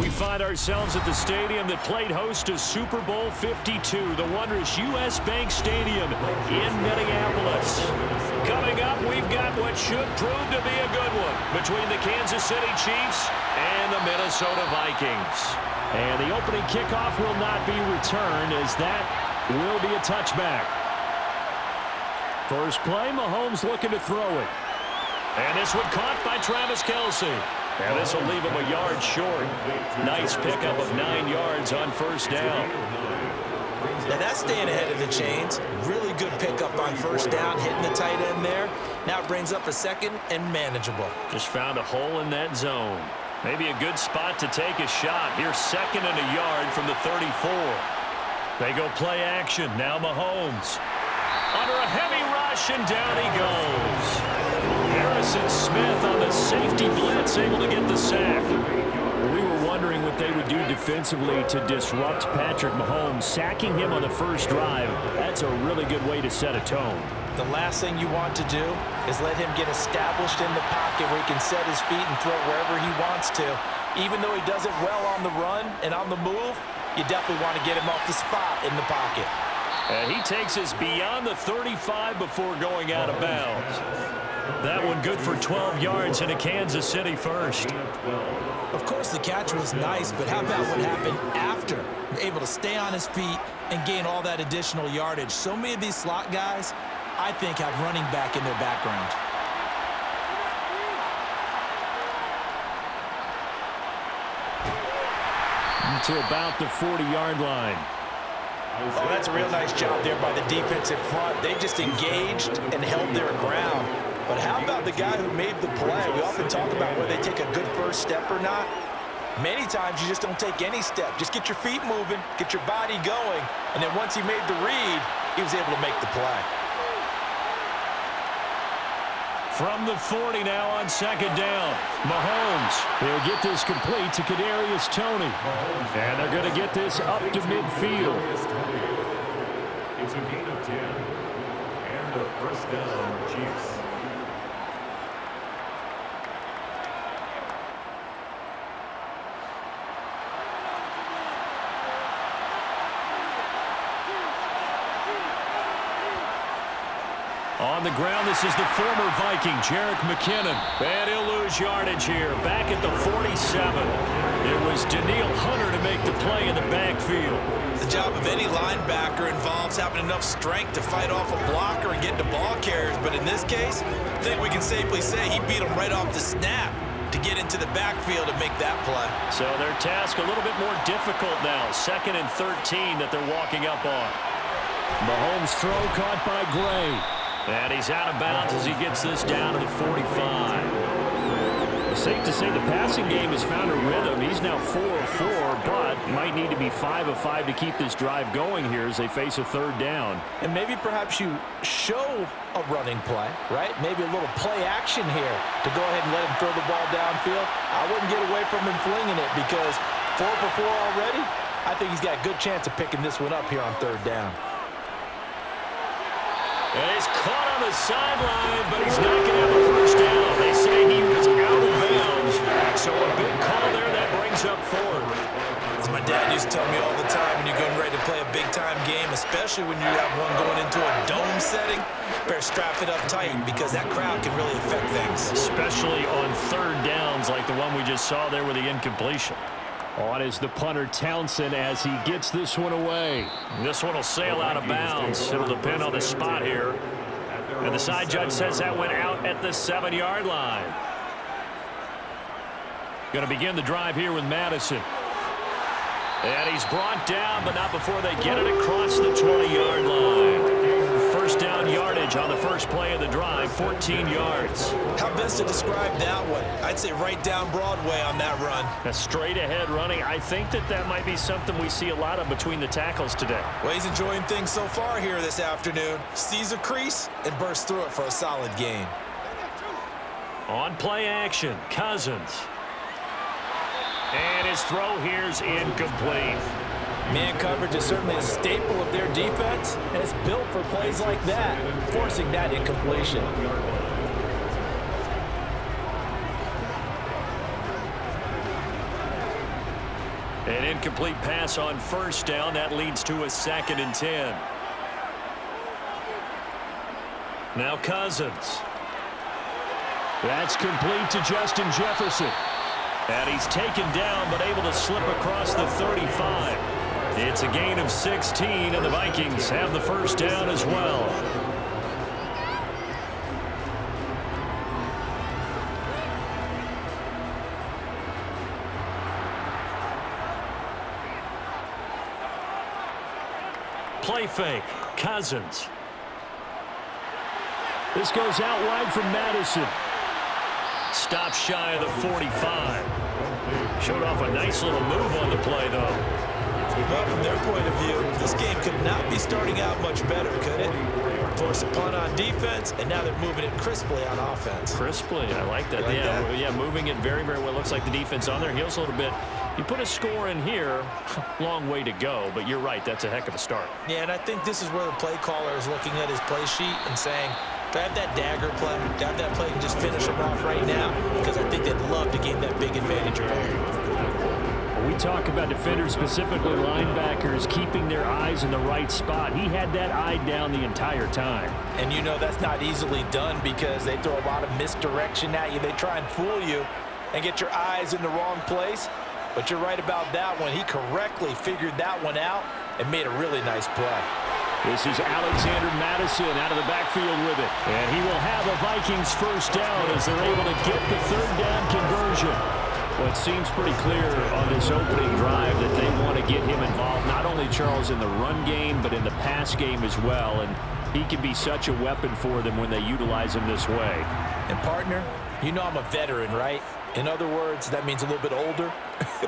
We find ourselves at the stadium that played host to Super Bowl 52, the wondrous U.S. Bank Stadium in Minneapolis. Coming up, we've got what should prove to be a good one between the Kansas City Chiefs and the Minnesota Vikings. And the opening kickoff will not be returned, as that will be a touchback. First play, Mahomes looking to throw it. And this one caught by Travis Kelce. And this will leave him a yard short. Nice pickup of 9 yards on first down. Now that's staying ahead of the chains. Really good pickup on first down, hitting the tight end there. Now it brings up a second and manageable. Just found a hole in that zone. Maybe a good spot to take a shot. Here's second and a yard from the 34. They go play action. Now Mahomes. Under a heavy rush, and down he goes. Harrison Smith on the safety blitz, able to get the sack. We were wondering what they would do defensively to disrupt Patrick Mahomes. Sacking him on the first drive, that's a really good way to set a tone. The last thing you want to do is let him get established in the pocket where he can set his feet and throw wherever he wants to. Even though he does it well on the run and on the move, you definitely want to get him off the spot in the pocket. And he takes us beyond the 35 before going out of bounds. That one good for 12 yards and a Kansas City first. Of course, the catch was nice, but how about what happened after? Able to stay on his feet and gain all that additional yardage. So many of these slot guys, I think, have running back in their background. To about the 40-yard line. Oh, that's a real nice job there by the defensive front. They just engaged and held their ground. But how about the guy who made the play? We often talk about whether they take a good first step or not. Many times you just don't take any step. Just get your feet moving, get your body going, and then once he made the read, he was able to make the play. From the 40 now on second down. Mahomes. They'll get this complete to Kadarius Toney. And they're going to get this up to midfield. It's a gain of 10. And a first down, Chiefs. On the ground, this is the former Viking, Jerick McKinnon. And he'll lose yardage here, back at the 47. It was Danielle Hunter to make the play in the backfield. The job of any linebacker involves having enough strength to fight off a blocker and get to ball carriers. But in this case, I think we can safely say he beat him right off the snap to get into the backfield and make that play. So their task a little bit more difficult now. 2nd and 13 that they're walking up on. Mahomes' throw caught by Gray. And he's out of bounds as he gets this down to the 45. It's safe to say the passing game has found a rhythm. He's now 4 of 4, but might need to be 5 of 5 to keep this drive going here as they face a third down. And maybe perhaps you show a running play, right? Maybe a little play action here to go ahead and let him throw the ball downfield. I wouldn't get away from him flinging it because 4 for 4 already, I think he's got a good chance of picking this one up here on third down. And he's caught on the sideline, but he's not going to have a first down. They say he was out of bounds. So a big call there that brings up 4th. As my dad used to tell me all the time, when you're getting ready to play a big-time game, especially when you have one going into a dome setting, better strap it up tight because that crowd can really affect things. Especially on third downs like the one we just saw there with the incompletion. On is the punter Townsend as he gets this one away. This one will sail out of bounds. It'll depend on the spot here. And the side judge says that went out at the 7-yard line. Going to begin the drive here with Madison. And he's brought down, but not before they get it across the 20-yard line. First down yardage on the first play of the drive, 14 yards. How best to describe that one? I'd say right down Broadway on that run. A straight ahead running. I think that might be something we see a lot of between the tackles today. Well, he's enjoying things so far here this afternoon. Sees a crease and bursts through it for a solid gain. On play action, Cousins. And his throw here's incomplete. Man coverage is certainly a staple of their defense, and it's built for plays like that, forcing that incompletion. An incomplete pass on first down. That leads to a 2nd and 10. Now Cousins. That's complete to Justin Jefferson. And he's taken down but able to slip across the 35. It's a gain of 16, and the Vikings have the first down as well. Play fake. Cousins. This goes out wide from Madison. Stop shy of the 45. Showed off a nice little move on the play, though. Well, from their point of view, this game could not be starting out much better, could it? Force a punt on defense, and now they're moving it crisply on offense. Crisply, I like that. Like that? Yeah, moving it very, very well. Looks like the defense on their heels a little bit. You put a score in here, long way to go, but you're right, that's a heck of a start. Yeah, and I think this is where the play caller is looking at his play sheet and saying, do I have that dagger play? Do I have that play and just finish them off right now? Because I think they'd love to gain that big advantage early. We talk about defenders, specifically linebackers, keeping their eyes in the right spot. He had that eye down the entire time. And you know that's not easily done because they throw a lot of misdirection at you. They try and fool you and get your eyes in the wrong place. But you're right about that one. He correctly figured that one out and made a really nice play. This is Alexander Madison out of the backfield with it. And he will have a Vikings first down as they're able to get the 3rd down conversion. Well, it seems pretty clear on this opening drive that they want to get him involved, not only, Charles, in the run game, but in the pass game as well. And he can be such a weapon for them when they utilize him this way. And, partner, you know I'm a veteran, right? In other words, that means a little bit older.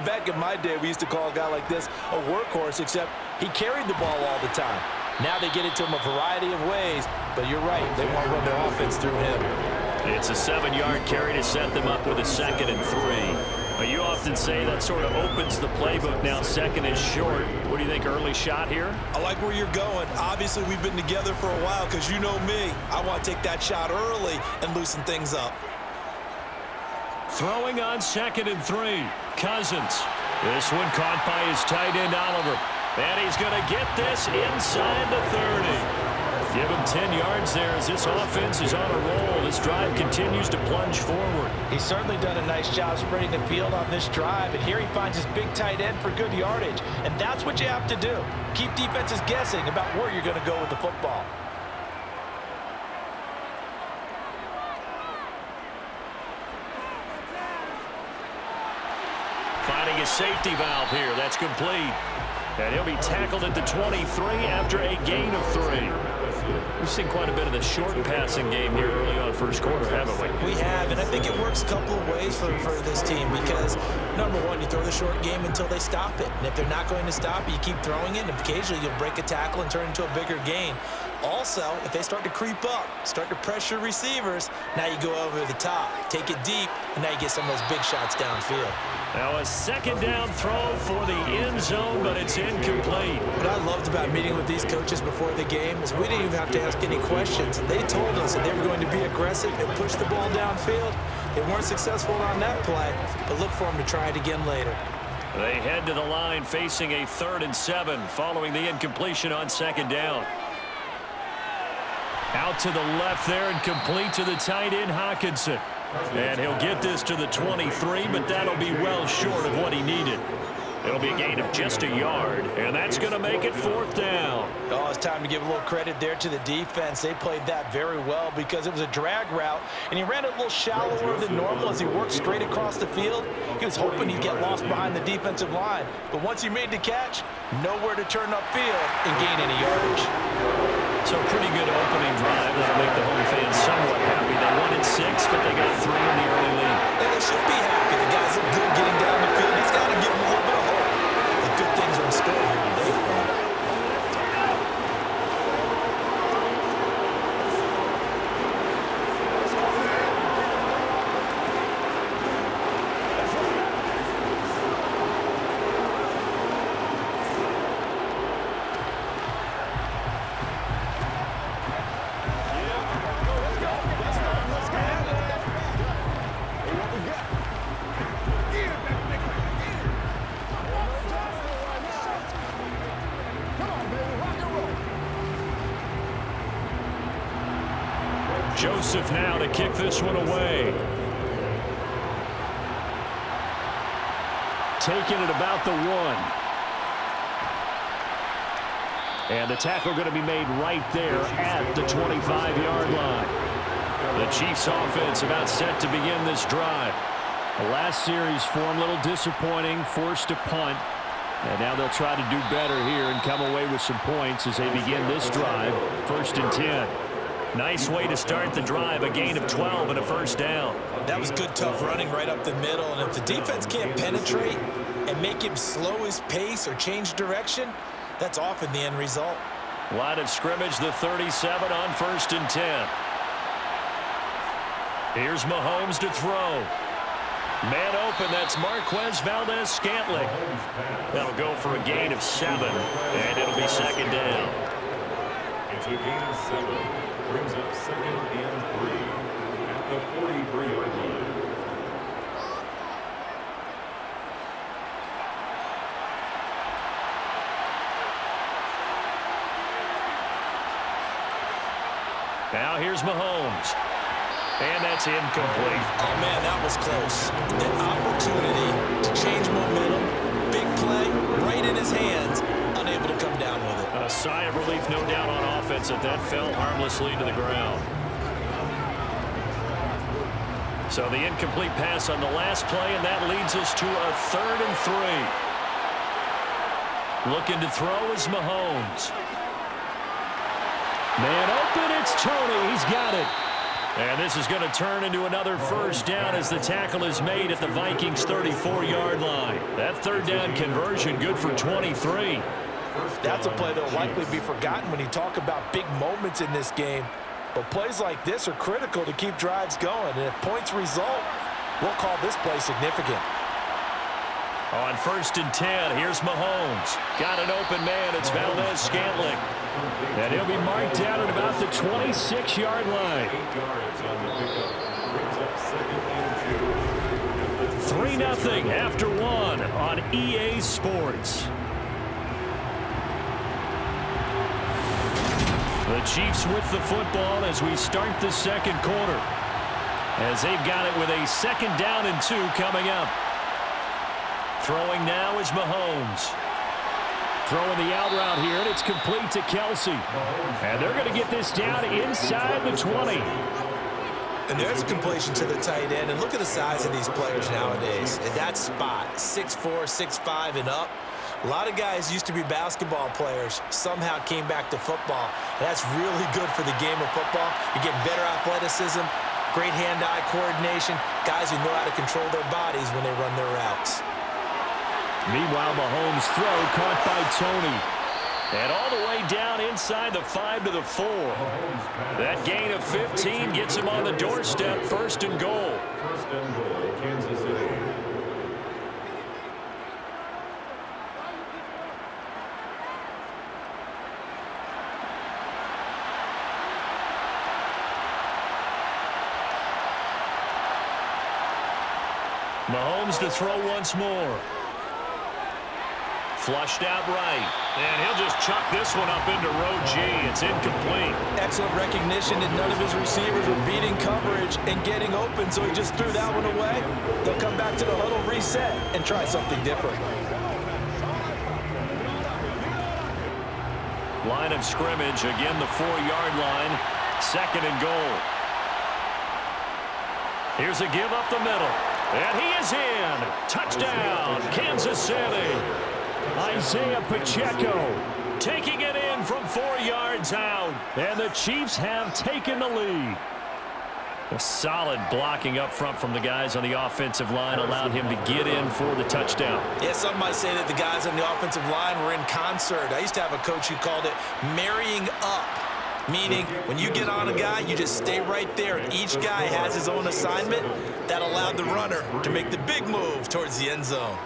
Back in my day, we used to call a guy like this a workhorse, except he carried the ball all the time. Now they get it to him a variety of ways, but you're right, they want to run their offense through him. It's a 7-yard carry to set them up with a 2nd and 3. But you often say that sort of opens the playbook now, 2nd and short. What do you think, early shot here? I like where you're going. Obviously, we've been together for a while because you know me. I want to take that shot early and loosen things up. Throwing on 2nd and 3. Cousins. This one caught by his tight end, Oliver. And he's going to get this inside the 30. Give him 10 yards there as this offense is on a roll. This drive continues to plunge forward. He's certainly done a nice job spreading the field on this drive, and here he finds his big tight end for good yardage. And that's what you have to do. Keep defenses guessing about where you're going to go with the football. Finding a safety valve here. That's complete. And he'll be tackled at the 23 after a gain of 3. We've seen quite a bit of the short passing game here early on first quarter, haven't we? We have, and I think it works a couple of ways for this team because, number one, you throw the short game until they stop it. And if they're not going to stop it, you keep throwing it, and occasionally you'll break a tackle and turn it into a bigger gain. Also, if they start to creep up, start to pressure receivers, now you go over the top, take it deep, and now you get some of those big shots downfield. Now a 2nd down throw for the end zone, but it's incomplete. What I loved about meeting with these coaches before the game is we didn't even have to ask any questions. They told us that they were going to be aggressive and push the ball downfield. They weren't successful on that play, but look for them to try it again later. They head to the line facing a 3rd and 7 following the incompletion on 2nd down. Out to the left there and complete to the tight end, Hockenson. And he'll get this to the 23, but that'll be well short of what he needed. It'll be a gain of just a yard, and that's going to make it 4th down. Oh, it's time to give a little credit there to the defense. They played that very well because it was a drag route, and he ran it a little shallower than normal as he worked straight across the field. He was hoping he'd get lost behind the defensive line, but once he made the catch, nowhere to turn upfield and gain any yardage. So pretty good opening drive. That'll make the home fans somewhat happy. They wanted 6, but they got 3 in the early lead. And they should be happy. The guys look good getting down the field. He's got to give them a little bit of hope. The good things are in store here today for him. Joseph now to kick this one away. Taking it about the 1. And the tackle going to be made right there at the 25-yard line. The Chiefs offense about set to begin this drive. The last series for them a little disappointing, forced a punt. And now they'll try to do better here and come away with some points as they begin this drive. 1st and 10. Nice way to start the drive, a gain of 12 and a first down. That was good, tough running right up the middle. And if the defense can't penetrate and make him slow his pace or change direction, that's often the end result. Line of scrimmage, the 37 on 1st and 10. Here's Mahomes to throw. Man open, that's Marquez Valdez-Scantling. That'll go for a gain of 7, and it'll be 2nd down. It's a gain of 7. Brings up 2nd and 3 at the 43-yard line. Now here's Mahomes. And that's incomplete. Oh, man, that was close. The opportunity to change momentum, big play, right in his hands, unable to come down with it. A sigh of relief, no doubt, on offense that fell harmlessly to the ground. So the incomplete pass on the last play, and that leads us to a 3rd and 3. Looking to throw is Mahomes. Man open, it's Tony. He's got it. And this is going to turn into another first down as the tackle is made at the Vikings 34-yard line. That 3rd down conversion good for 23. That's a play that will likely be forgotten when you talk about big moments in this game. But plays like this are critical to keep drives going. And if points result, we'll call this play significant. On 1st and 10, here's Mahomes. Got an open man. It's Valdez-Scantling. And he'll be marked down at about the 26-yard line. 3-0 after 1 on EA Sports. The Chiefs with the football as we start the 2nd quarter. As they've got it with a 2nd down and 2 coming up. Throwing now is Mahomes. Throwing the out route here, and it's complete to Kelsey. And they're going to get this down inside the 20. And there's a completion to the tight end. And look at the size of these players nowadays. At that spot, 6'4", 6'5", and up. A lot of guys used to be basketball players, somehow came back to football. And that's really good for the game of football. You're getting better athleticism, great hand-eye coordination, guys who know how to control their bodies when they run their routes. Meanwhile, Mahomes' throw caught by Tony. And all the way down inside the 5 to the 4. That gain of 15 gets him on the doorstep, 1st and goal. 1st and goal, Kansas City. Mahomes to throw once more. Flushed out right. And he'll just chuck this one up into row G. It's incomplete. Excellent recognition that none of his receivers were beating coverage and getting open, so he just threw that one away. They'll come back to the huddle, reset, and try something different. Line of scrimmage, again the 4-yard line. 2nd and goal. Here's a give up the middle. And he is in. Touchdown, Kansas City. Isaiah Pacheco taking it in from 4 yards out. And the Chiefs have taken the lead. A solid blocking up front from the guys on the offensive line allowed him to get in for the touchdown. Yeah, some might say that the guys on the offensive line were in concert. I used to have a coach who called it marrying up, meaning when you get on a guy, you just stay right there, and each guy has his own assignment. That allowed the runner to make the big move towards the end zone.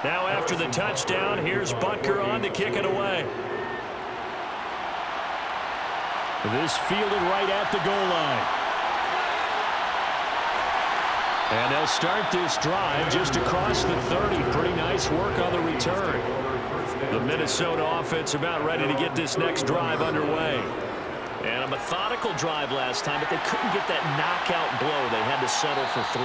Now after the touchdown, here's Butker on to kick it away. This fielded right at the goal line. And they'll start this drive just across the 30. Pretty nice work on the return. The Minnesota offense about ready to get this next drive underway. And a methodical drive last time, but they couldn't get that knockout blow. They had to settle for 3.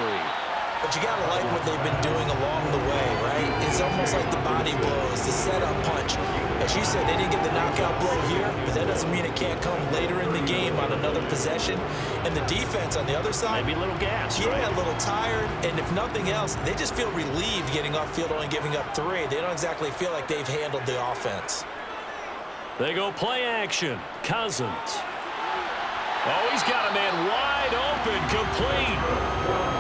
But you got to like what they've been doing along the way, right? It's almost like the body blows, the setup punch. As you said, they didn't get the knockout blow here, but that doesn't mean it can't come later in the game on another possession. And the defense on the other side, maybe a little gas, yeah, right? A little tired. And if nothing else, they just feel relieved getting off field, only giving up 3. They don't exactly feel like they've handled the offense. They go play action. Cousins. Oh, he's got a man wide open, complete.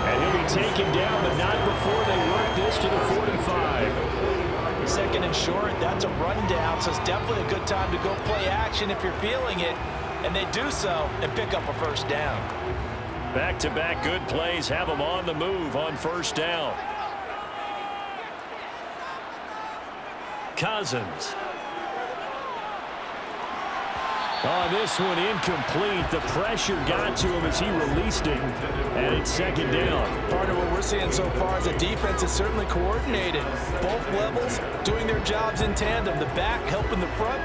And he'll be taken down, but not before they work this to the 45. Second and short, that's a rundown, so it's definitely a good time to go play action if you're feeling it. And they do so and pick up a first down. Back-to-back good plays have them on the move on first down. Cousins. On this one, incomplete. The pressure got to him as he released it, and it's second down. Part of what we're seeing so far is the defense is certainly coordinated. Both levels doing their jobs in tandem. The back helping the front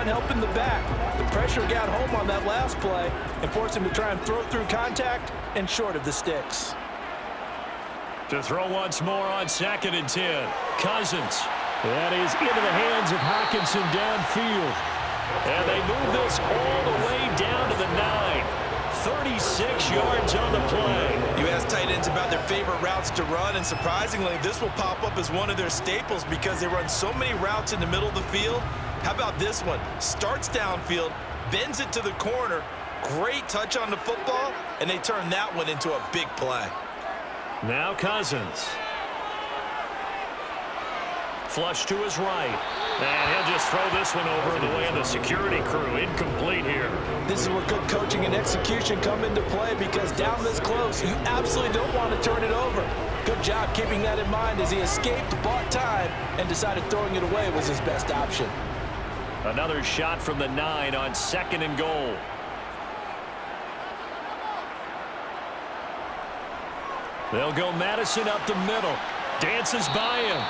helping the back. The pressure got home on that last play and forced him to try and throw through contact and short of the sticks. To throw once more on 2nd and 10. Cousins. That is into the hands of Hockenson downfield. And they move this all the way down to the 9. 36 yards on the play. You ask tight ends about their favorite routes to run, and surprisingly, this will pop up as one of their staples because they run so many routes in the middle of the field. How about this one? Starts downfield, bends it to the corner, great touch on the football, and they turn that one into a big play. Now Cousins. Flush to his right. And he'll just throw this one over the way of the security crew. Incomplete here. This is where good coaching and execution come into play because down this close, you absolutely don't want to turn it over. Good job keeping that in mind as he escaped, bought time, and decided throwing it away was his best option. Another shot from the 9 on 2nd and goal. They'll go Madison up the middle. Dances by him.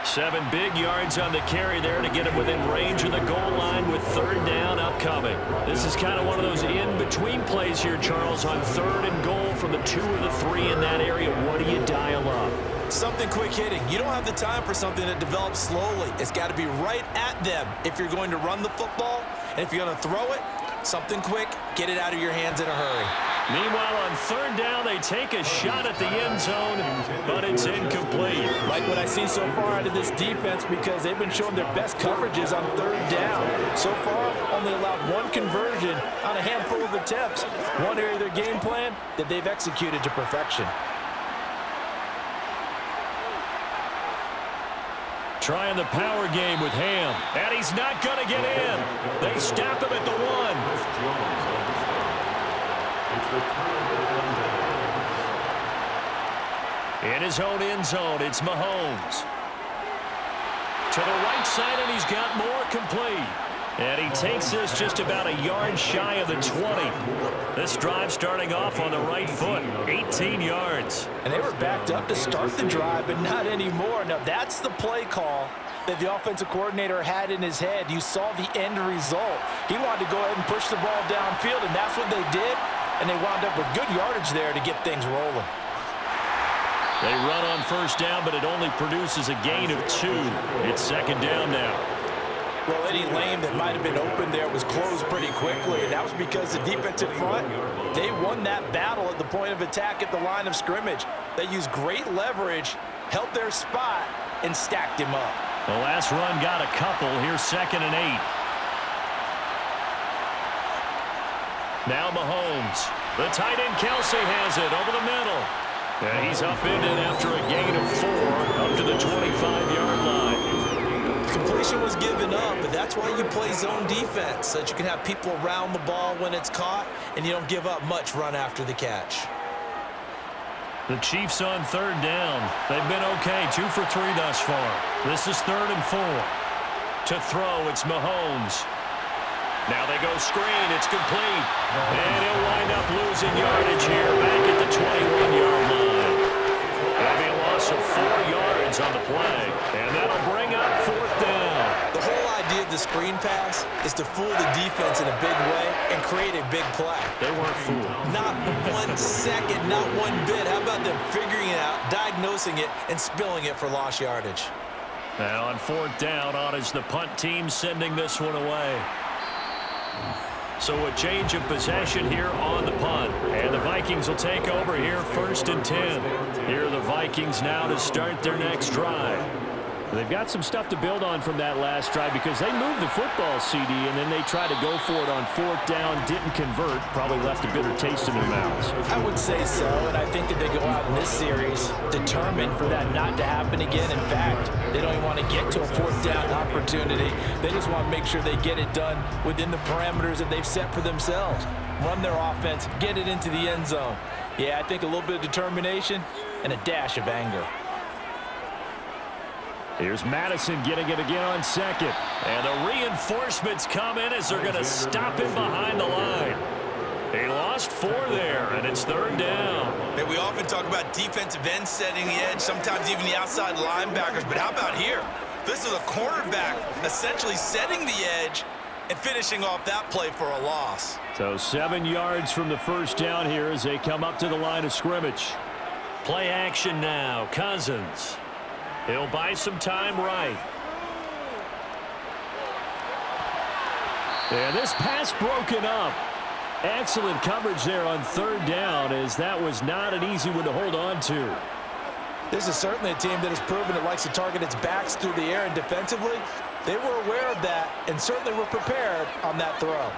7 big yards on the carry there to get him within range of the goal line with 3rd down upcoming. This is kind of one of those in-between plays here, Charles, on 3rd and goal from the 2 or the 3 in that area. What do you dial up? Something quick hitting. You don't have the time for something that develops slowly. It's got to be right at them if you're going to run the football. And if you're going to throw it, something quick, get it out of your hands in a hurry. Meanwhile, on 3rd down, they take a shot at the end zone, but it's incomplete. Like what I see so far out of this defense because they've been showing their best coverages on 3rd down. So far, only allowed 1 conversion on a handful of attempts. One area of their game plan that they've executed to perfection. Trying the power game with Ham, and he's not going to get in. They stop him at the 1. In his own end zone, it's Mahomes. To the right side, and he's got more complete. And he takes this just about a yard shy of the 20. This drive starting off on the right foot, 18 yards. And they were backed up to start the drive, but not anymore. Now, that's the play call that the offensive coordinator had in his head. You saw the end result. He wanted to go ahead and push the ball downfield, and that's what they did. And they wound up with good yardage there to get things rolling. They run on 1st down, but it only produces a gain of 2. It's 2nd down now. Well, any lane that might have been open there was closed pretty quickly, and that was because the defensive front, they won that battle at the point of attack at the line of scrimmage. They used great leverage, held their spot, and stacked him up. The last run got a couple. Here's 2nd and 8. Now Mahomes. The tight end Kelsey has it over the middle. And he's upended after a gain of 4 up to the 25-yard line. Completion was given up, but that's why you play zone defense, so that you can have people around the ball when it's caught, and you don't give up much run after the catch. The Chiefs on third down. They've been okay, 2 for 3 thus far. This is 3rd and 4. To throw, it's Mahomes. Now they go screen. It's complete. And he'll wind up losing yardage here back at the 21-yard line. That'll be a loss of 4 yards on the play. And that'll bring up 4th down. The whole idea of the screen pass is to fool the defense in a big way and create a big play. They weren't fooled. Not 1 second, not 1 bit. How about them figuring it out, diagnosing it, and spilling it for lost yardage? Now on 4th down, on is the punt team sending this one away. So a change of possession here on the punt. And the Vikings will take over here 1st and 10. Here are the Vikings now to start their next drive. They've got some stuff to build on from that last drive because they moved the football, CD, and then they tried to go for it on 4th down, didn't convert, probably left a bitter taste in their mouths. I would say so, and I think that they go out in this series determined for that not to happen again. In fact, they don't even want to get to a 4th down opportunity. They just want to make sure they get it done within the parameters that they've set for themselves. Run their offense, get it into the end zone. Yeah, I think a little bit of determination and a dash of anger. Here's Madison getting it again on 2nd. And the reinforcements come in as they're going to stop him behind the line. He lost 4 there, and it's 3rd down. And we often talk about defensive ends setting the edge, sometimes even the outside linebackers. But how about here? This is a cornerback essentially setting the edge and finishing off that play for a loss. So 7 yards from the 1st down here as they come up to the line of scrimmage. Play action now. Cousins. He'll buy some time right. And this pass broken up. Excellent coverage there on 3rd down, as that was not an easy one to hold on to. This is certainly a team that has proven it likes to target its backs through the air, and defensively, they were aware of that and certainly were prepared on that throw.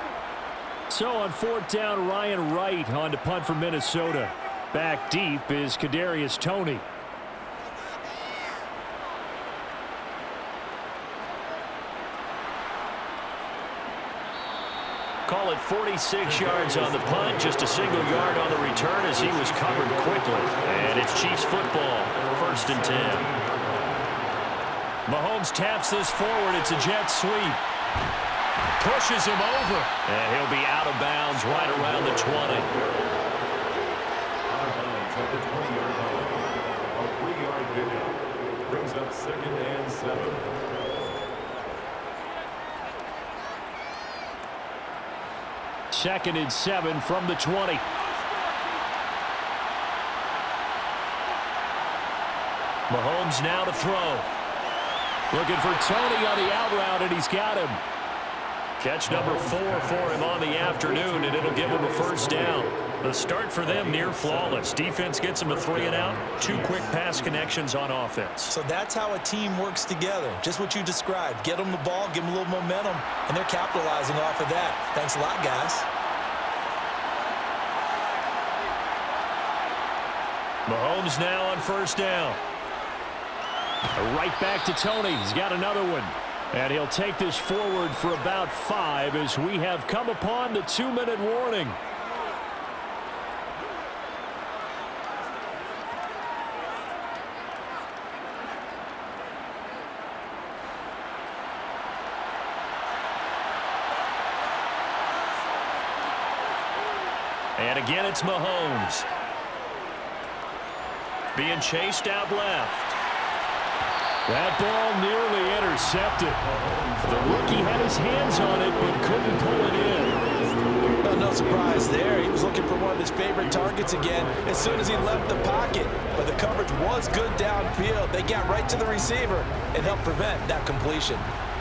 So on 4th down, Ryan Wright on to punt for Minnesota. Back deep is Kadarius Toney. Call it 46 yards on the punt, just a single yard on the return as he was covered quickly. And it's Chiefs football, 1st and 10. Mahomes taps this forward. It's a jet sweep. Pushes him over. And he'll be out of bounds right around the 20. At the 20-yard line. A 3-yard pickup brings up 2nd and 7. Second and 7 from the 20. Mahomes now to throw. Looking for Toney on the out route, and he's got him. Catch number 4 for him on the afternoon, and it'll give him a 1st down. The start for them near flawless. Defense gets him a 3 and out. 2 quick pass connections on offense. So that's how a team works together. Just what you described. Get them the ball, give them a little momentum, and they're capitalizing off of that. Thanks a lot, guys. Mahomes now on 1st down. Right back to Toney. He's got another one. And he'll take this forward for about 5 as we have come upon the 2-minute warning. And again, it's Mahomes. Being chased out left. That ball nearly intercepted. The rookie had his hands on it but couldn't pull it in. Well, no surprise there. He was looking for one of his favorite targets again as soon as he left the pocket. But the coverage was good downfield. They got right to the receiver and helped prevent that completion.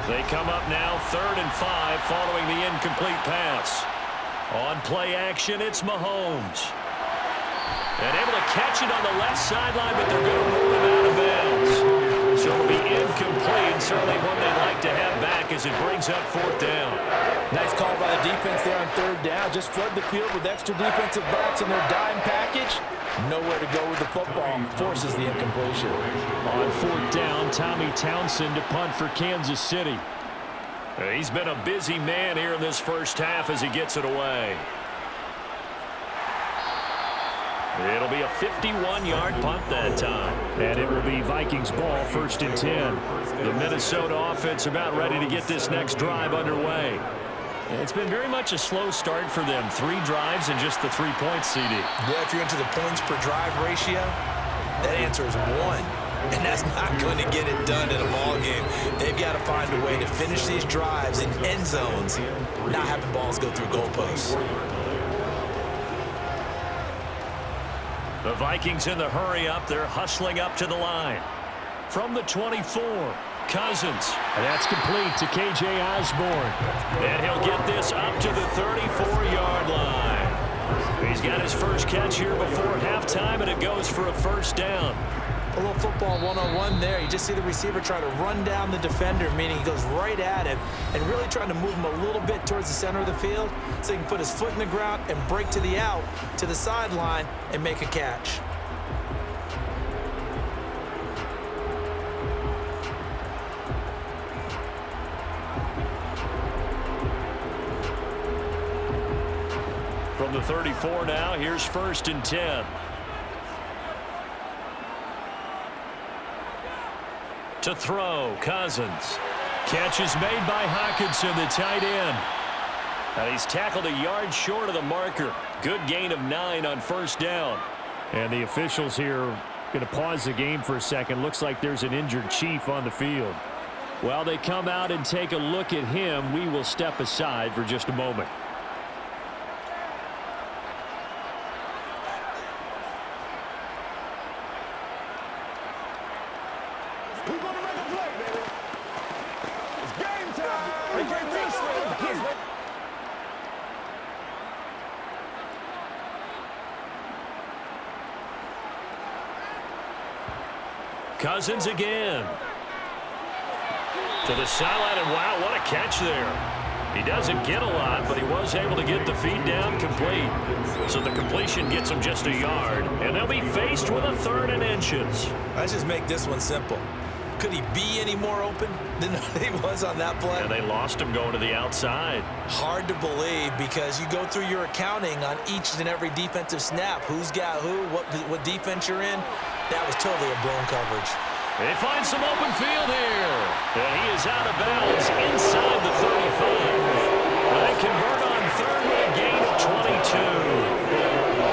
They come up now 3rd and 5 following the incomplete pass. On play action, it's Mahomes. And able to catch it on the left sideline, but they're going to rule him out of bounds. So it'll be incomplete. Certainly one they'd like to have back as it brings up 4th down. Nice call by the defense there on 3rd down. Just flood the field with extra defensive backs in their dime package. Nowhere to go with the football. Forces the incompletion. On 4th down, Tommy Townsend to punt for Kansas City. He's been a busy man here in this 1st half as he gets it away. It'll be a 51-yard punt that time. And it will be Vikings ball, 1st and 10. The Minnesota offense about ready to get this next drive underway. It's been very much a slow start for them. 3 drives and just the 3 points, CD. Yeah, if you're into the points per drive ratio, that answer is 1. And that's not going to get it done in a ball game. They've got to find a way to finish these drives in end zones, not having balls go through goalposts. The Vikings in the hurry up. They're hustling up to the line. From the 24, Cousins. And that's complete to K.J. Osborne. And he'll get this up to the 34-yard line. He's got his first catch here before halftime, and it goes for a 1st down. A little football 101 there. You just see the receiver try to run down the defender, meaning he goes right at him and really trying to move him a little bit towards the center of the field so he can put his foot in the ground and break to the out, to the sideline, and make a catch. From the 34 now, here's 1st and 10. To throw, Cousins. Catch is made by Hockenson, the tight end. And he's tackled a yard short of the marker. Good gain of 9 on 1st down. And the officials here going to pause the game for a second. Looks like there's an injured Chief on the field. While they come out and take a look at him, we will step aside for just a moment. Cousins again. To the sideline, and wow, what a catch there. He doesn't get a lot, but he was able to get the feed down complete. So the completion gets him just a yard, and they'll be faced with a 3rd and inches. Let's just make this one simple. Could he be any more open than he was on that play? And they lost him going to the outside. Hard to believe because you go through your accounting on each and every defensive snap. Who's got who, what defense you're in. That was totally a blown coverage. They find some open field here. And he is out of bounds inside the 35. They convert on 3rd with a gain of 22.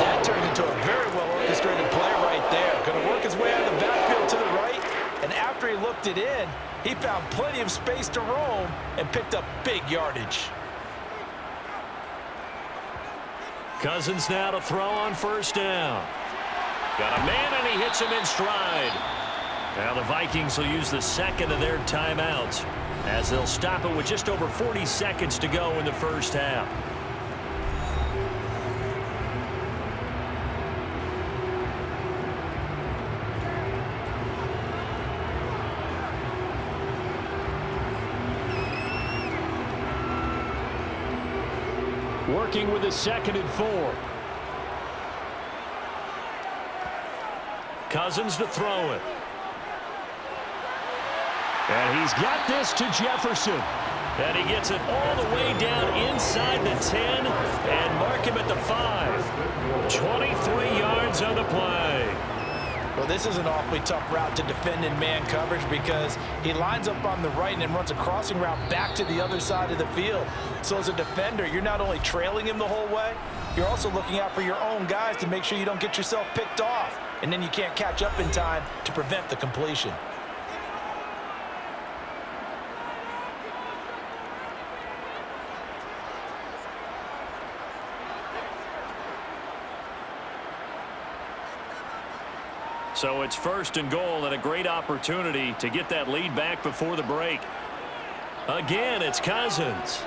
That turned into a very well-orchestrated play right there. Going to work his way out of the backfield to the right. And after he looked it in, he found plenty of space to roam and picked up big yardage. Cousins now to throw on 1st down. Got a man, and he hits him in stride. Now the Vikings will use the 2nd of their timeouts as they'll stop it with just over 40 seconds to go in the 1st half. Working with a 2nd and 4. Cousins to throw it. And he's got this to Jefferson. And he gets it all the way down inside the 10 and mark him at the 5. 23 yards on the play. Well, this is an awfully tough route to defend in man coverage because he lines up on the right and then runs a crossing route back to the other side of the field. So as a defender, you're not only trailing him the whole way, you're also looking out for your own guys to make sure you don't get yourself picked off. And then you can't catch up in time to prevent the completion. So it's 1st and goal and a great opportunity to get that lead back before the break. Again, it's Cousins.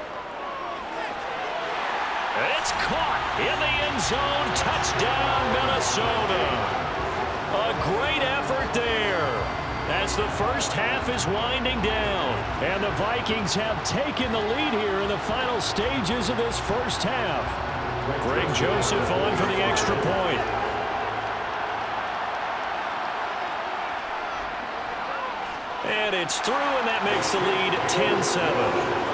It's caught in the end zone. Touchdown, Minnesota. A great effort there as the 1st half is winding down. And the Vikings have taken the lead here in the final stages of this 1st half. Greg Joseph on for the extra point. And it's through, and that makes the lead 10-7.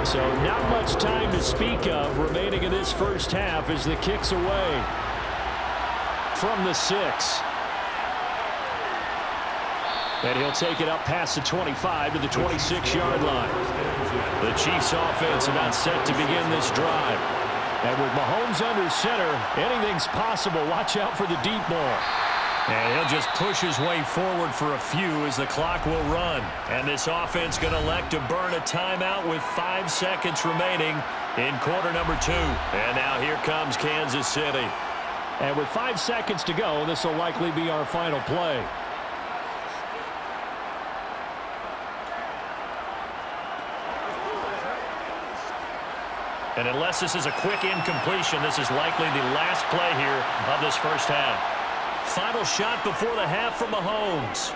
So not much time to speak of remaining in this first half as the kick's away from the 6. And he'll take it up past the 25 to the 26-yard line. The Chiefs offense about set to begin this drive. And with Mahomes under center, anything's possible. Watch out for the deep ball. And he'll just push his way forward for a few as the clock will run. And this offense going to elect to burn a timeout with 5 seconds remaining in quarter number 2. And now here comes Kansas City. And with 5 seconds to go, this will likely be our final play. And unless this is a quick incompletion, this is likely the last play here of this first half. Final shot before the half from Mahomes.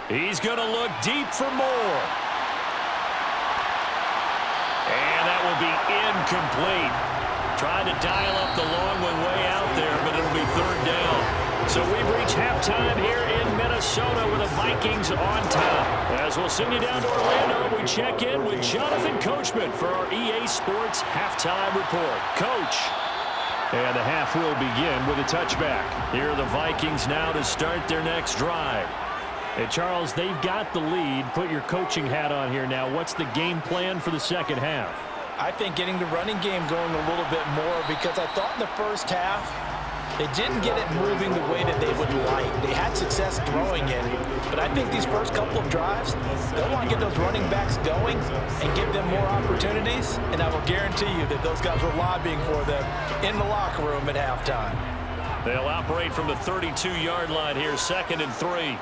He's going to look deep for more. And that will be incomplete. Trying to dial up the long one way out there, but it'll be third down. So we've reached halftime here in Minnesota with the Vikings on top. As we'll send you down to Orlando, we check in with Jonathan Coachman for our EA Sports Halftime Report. Coach. And the half will begin with a touchback. Here are the Vikings now to start their next drive. And Charles, they've got the lead. Put your coaching hat on here now. What's the game plan for the second half? I think getting the running game going a little bit more, because I thought in the first half they didn't get it moving the way that they would like. They had success throwing it, but I think these first couple of drives, they'll want to get those running backs going and give them more opportunities, and I will guarantee you that those guys were lobbying for them in the locker room at halftime. They'll operate from the 32-yard line here, 2nd and 3.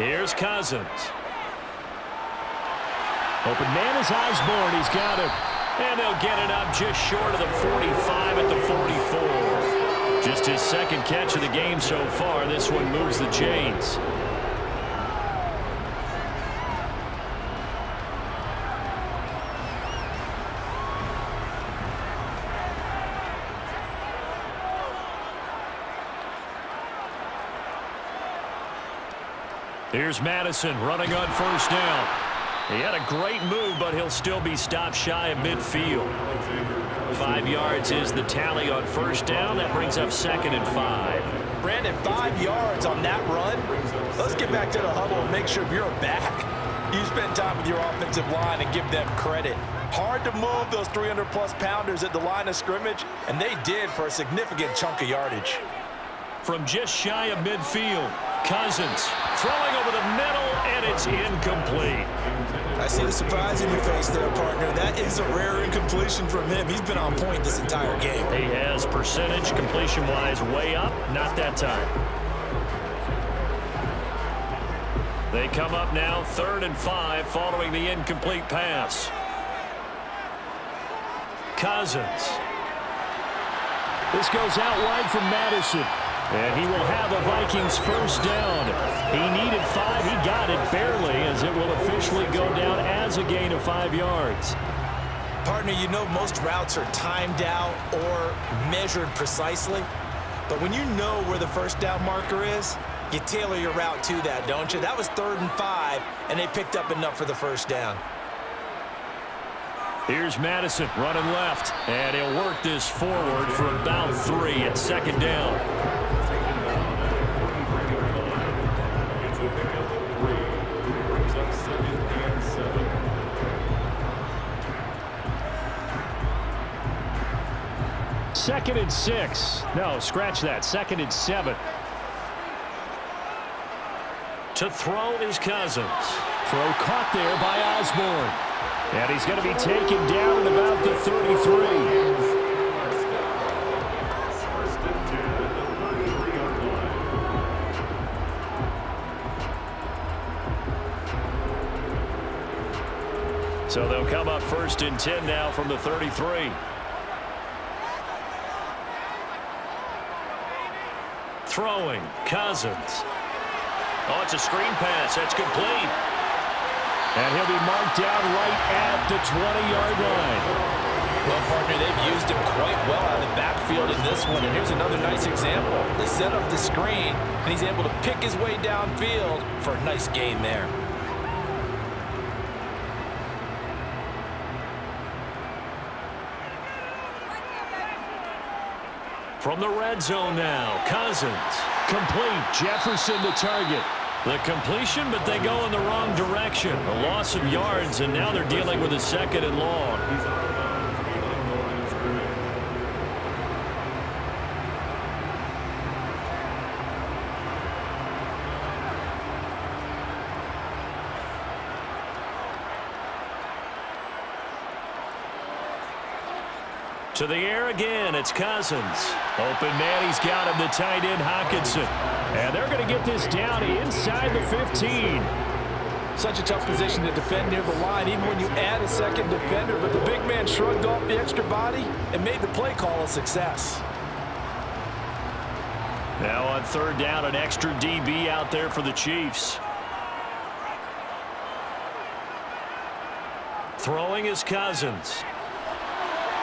Here's Cousins. Open man is Osborne. He's got it. And they'll get it up just short of the 45 at the 44. Just his second catch of the game so far. This one moves the chains. Here's Madison running on first down. He had a great move, but he'll still be stopped shy of midfield. 5 yards is the tally on first down. That brings up 2nd and 5. Brandon, 5 yards on that run. Let's get back to the huddle and make sure you're back. You spend time with your offensive line and give them credit. Hard to move those 300-plus pounders at the line of scrimmage, and they did for a significant chunk of yardage. From just shy of midfield, Cousins throwing over the middle, and it's incomplete. I see the surprise in your face there, partner. That is a rare incompletion from him. He's been on point this entire game. He has percentage, completion-wise, way up. Not that time. They come up now, 3rd and 5, following the incomplete pass. Cousins. This goes out wide from Madison. And he will have the Vikings first down. He needed 5. He got it barely, as it will officially go down as a gain of 5 yards. Partner, you know most routes are timed out or measured precisely. But when you know where the first down marker is, you tailor your route to that, don't you? That was 3rd and 5, and they picked up enough for the first down. Here's Madison running left, and he'll work this forward for about 3 at 2nd down. Second and 6. No, scratch that. 2nd and 7. To throw is Cousins. Throw caught there by Osborne. And he's going to be taken down at about the 33. So they'll come up 1st and 10 now from the 33. Throwing, Cousins. Oh, it's a screen pass. That's complete. And he'll be marked down right at the 20-yard line. Well, partner, they've used him quite well out of the backfield in this one. And here's another nice example. They set up the screen, and he's able to pick his way downfield for a nice gain there. From the red zone now, Cousins. Complete. Jefferson to target. The completion, but they go in the wrong direction. A loss of yards, and now they're dealing with a 2nd and long. He's out of bounds behind the line of scrimmage. To the air again, it's Cousins. Open man, he's got him, the tight end, Hockenson. And they're going to get this down inside the 15. Such a tough position to defend near the line, even when you add a second defender. But the big man shrugged off the extra body and made the play call a success. Now on 3rd down, an extra DB out there for the Chiefs. Throwing is Cousins.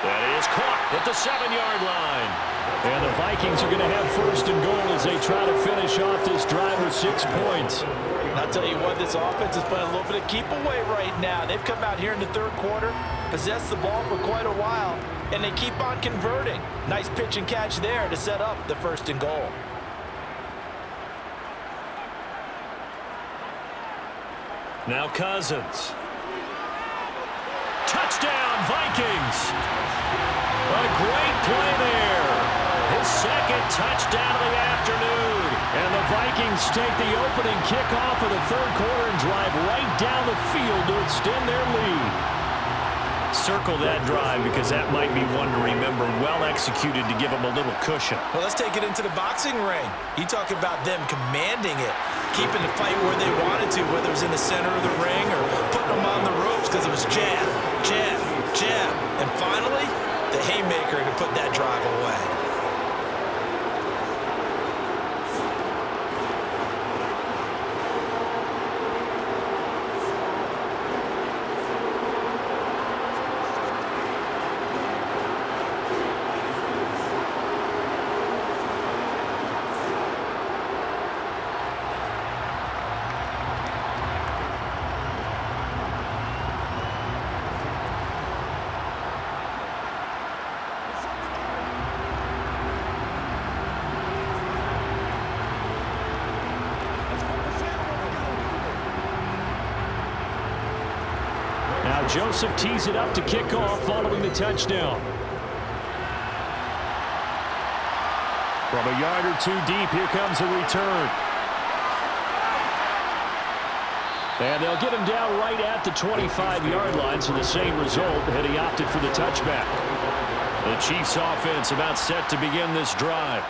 That is caught at the 7-yard line. And the Vikings are going to have 1st and goal as they try to finish off this drive with 6 points. And I'll tell you what, this offense is playing a little bit of keep away right now. They've come out here in the 3rd quarter, possessed the ball for quite a while, and they keep on converting. Nice pitch and catch there to set up the 1st and goal. Now Cousins. Touchdown, Vikings! A great play there. His 2nd touchdown of the afternoon. And the Vikings take the opening kickoff of the 3rd quarter and drive right down the field to extend their lead. Circle that drive because that might be one to remember. Well executed to give them a little cushion. Well, let's take it into the boxing ring. You talk about them commanding it, keeping the fight where they wanted to, whether it was in the center of the ring or putting them on the ropes because it was jab, jab, jab. And finally, the haymaker to put that drive away. Now Joseph tees it up to kick off following the touchdown. From a yard or 2 deep, here comes a return. And they'll get him down right at the 25-yard line, so the same result, had he opted for the touchback. The Chiefs offense about set to begin this drive.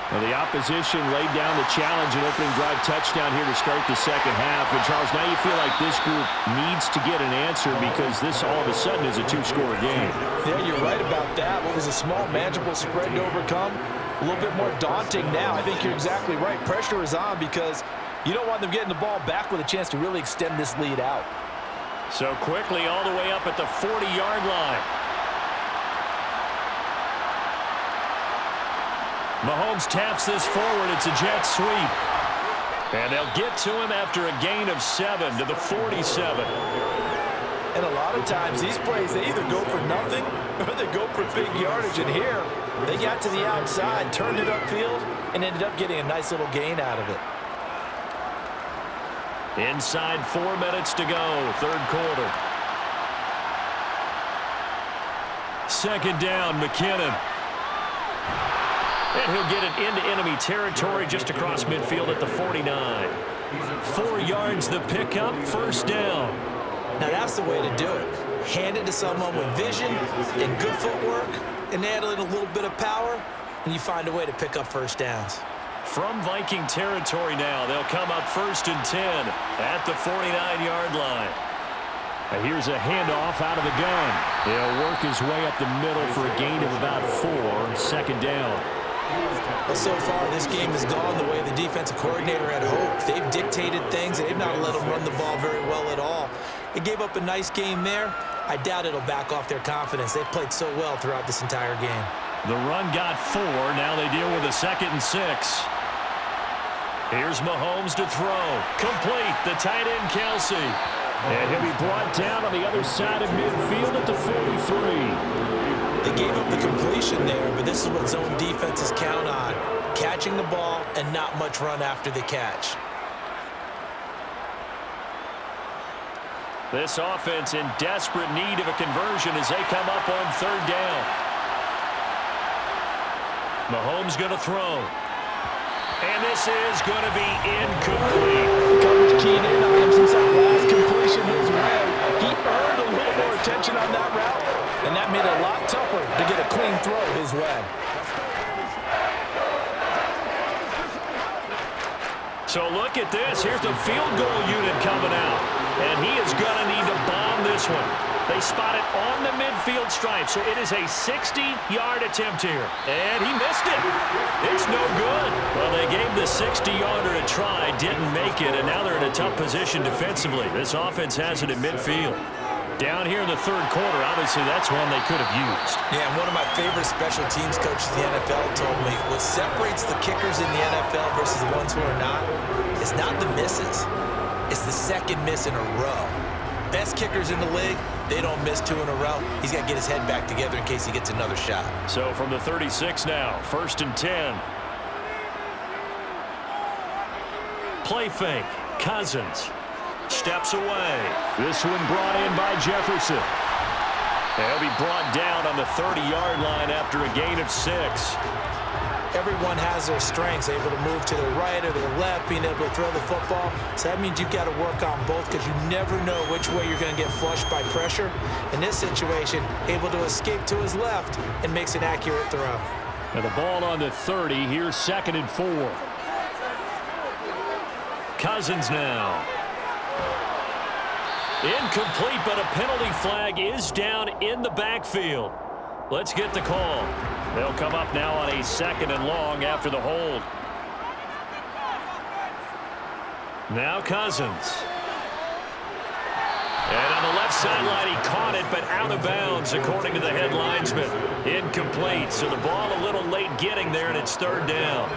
Well, the opposition laid down the challenge and opening drive touchdown here to start the 2nd half. And, Charles, now you feel like this group needs to get an answer because this all of a sudden is a 2-score game. Yeah, you're right about that. What was a small, manageable spread to overcome, a little bit more daunting now. I think you're exactly right. Pressure is on because you don't want them getting the ball back with a chance to really extend this lead out. So quickly all the way up at the 40-yard line. Mahomes taps this forward. It's a jet sweep. And they'll get to him after a gain of 7 to the 47. And a lot of times these plays, they either go for nothing or they go for big yardage. And here, they got to the outside, turned it upfield, and ended up getting a nice little gain out of it. Inside 4 minutes to go, 3rd quarter. 2nd down, McKinnon. And he'll get it into enemy territory just across midfield at the 49. 4 yards the pickup, 1st down. Now that's the way to do it. Hand it to someone with vision and good footwork and add in a little bit of power, and you find a way to pick up 1st downs. From Viking territory now, they'll come up 1st and 10 at the 49-yard line. And here's a handoff out of the gun. He'll work his way up the middle for a gain of about 4, 2nd down. Well, so far, this game has gone the way the defensive coordinator had hoped. They've dictated things, and they've not let them run the ball very well at all. They gave up a nice game there. I doubt it'll back off their confidence. They've played so well throughout this entire game. The run got 4. Now they deal with a 2nd and 6. Here's Mahomes to throw. Complete. The tight end, Kelsey. And he'll be brought down on the other side of midfield at the 43. They gave up the completion there, but this is what zone defenses count on. Catching the ball and not much run after the catch. This offense in desperate need of a conversion as they come up on 3rd down. Mahomes going to throw. And this is going to be incomplete. Coverage keyed in on him since that last completion his way. He earned a little more attention on that route, and that made it a lot tougher to get a clean throw his way. So look at this. Here's the field goal unit coming out. And he is going to need to bomb this one. They spot it on the midfield stripe, so it is a 60-yard attempt here. And he missed it. It's no good. Well, they gave the 60-yarder a try, didn't make it, and now they're in a tough position defensively. This offense has it at midfield. Down here in the 3rd quarter, obviously that's one they could have used. Yeah, and one of my favorite special teams coaches in the NFL told me what separates the kickers in the NFL versus the ones who are not is not the misses. It's the 2nd miss in a row. Best kickers in the league, they don't miss 2 in a row. He's got to get his head back together in case he gets another shot. So from the 36 now, 1st and 10. Play fake. Cousins steps away. This one brought in by Jefferson. He'll be brought down on the 30-yard line after a gain of 6. Everyone has their strengths, able to move to their right or their left, being able to throw the football. So that means you've got to work on both because you never know which way you're going to get flushed by pressure. In this situation, able to escape to his left and makes an accurate throw. And the ball on the 30. Here's 2nd and 4. Cousins now. Incomplete, but a penalty flag is down in the backfield. Let's get the call. They'll come up now on a 2nd and long after the hold. Now Cousins. And on the left sideline, he caught it, but out of bounds, according to the head linesman. Incomplete, so the ball a little late getting there, and it's 3rd down.